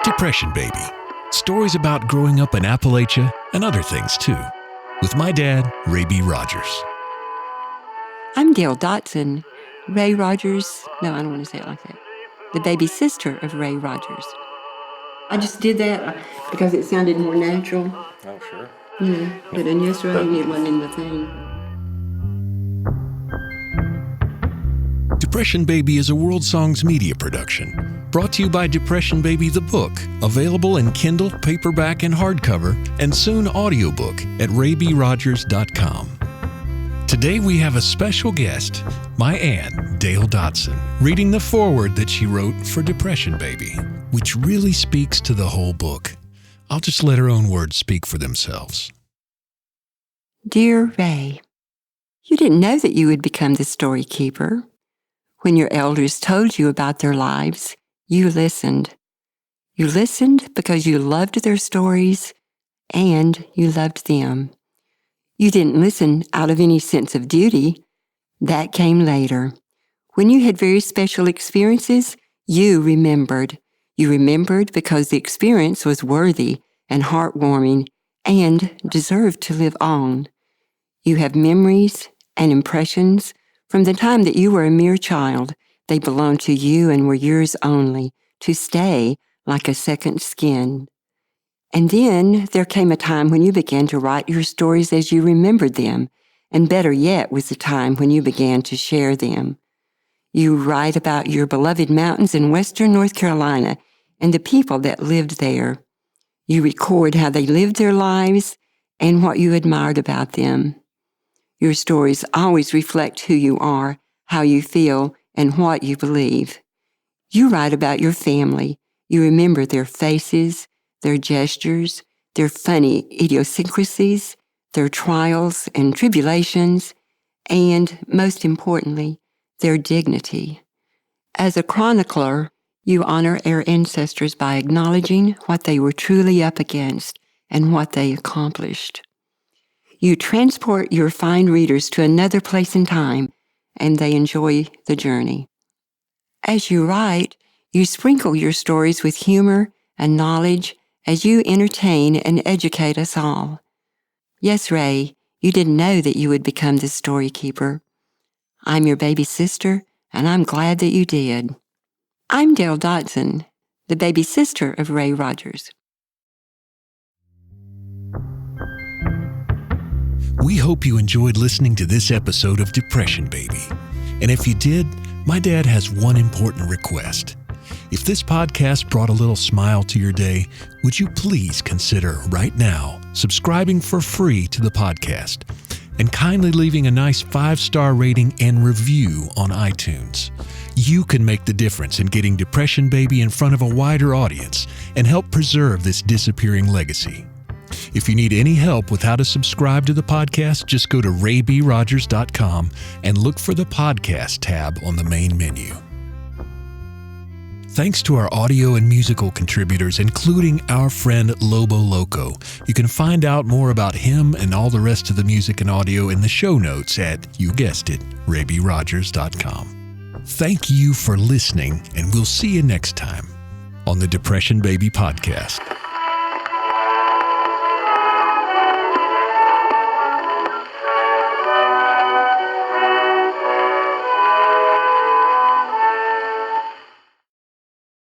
Depression Baby. Stories about growing up in Appalachia and other things too. With my dad, Ray B. Rogers. I'm Dale Dotson, Ray Rogers. No, I don't want to say it like that. The baby sister of Ray Rogers. I just did that because it sounded more natural. Oh, sure. Yeah, but in yesterday, it wasn't in the thing. Depression Baby is a World Songs media production. Brought to you by Depression Baby the book, available in Kindle, paperback, and hardcover, and soon audiobook at raybrogers.com. Today we have a special guest, my aunt, Dale Dotson, reading the foreword that she wrote for Depression Baby, which really speaks to the whole book. I'll just let her own words speak for themselves. Dear Ray, you didn't know that you would become the story keeper. When your elders told you about their lives, you listened. You listened because you loved their stories and you loved them. You didn't listen out of any sense of duty. That came later. When you had very special experiences, you remembered. You remembered because the experience was worthy and heartwarming and deserved to live on. You have memories and impressions from the time that you were a mere child. They belonged to you and were yours only, to stay like a second skin. And then there came a time when you began to write your stories as you remembered them, and better yet was the time when you began to share them. You write about your beloved mountains in western North Carolina and the people that lived there. You record how they lived their lives and what you admired about them. Your stories always reflect who you are, how you feel, and what you believe. You write about your family. You remember their faces, their gestures, their funny idiosyncrasies, their trials and tribulations, and, most importantly, their dignity. As a chronicler, you honor our ancestors by acknowledging what they were truly up against and what they accomplished. You transport your fine readers to another place and time, and they enjoy the journey. As you write, you sprinkle your stories with humor and knowledge as you entertain and educate us all. Yes, Ray, you didn't know that you would become the story keeper. I'm your baby sister, and I'm glad that you did. I'm Dale Dotson, the baby sister of Ray Rogers. We hope you enjoyed listening to this episode of Depression Baby. And if you did, my dad has one important request. If this podcast brought a little smile to your day, would you please consider right now subscribing for free to the podcast and kindly leaving a nice 5-star rating and review on iTunes. You can make the difference in getting Depression Baby in front of a wider audience and help preserve this disappearing legacy. If you need any help with how to subscribe to the podcast, just go to raybrogers.com and look for the podcast tab on the main menu. Thanks to our audio and musical contributors, including our friend Lobo Loco. You can find out more about him and all the rest of the music and audio in the show notes at, you guessed it, raybrogers.com. Thank you for listening, and we'll see you next time on the Depression Baby Podcast.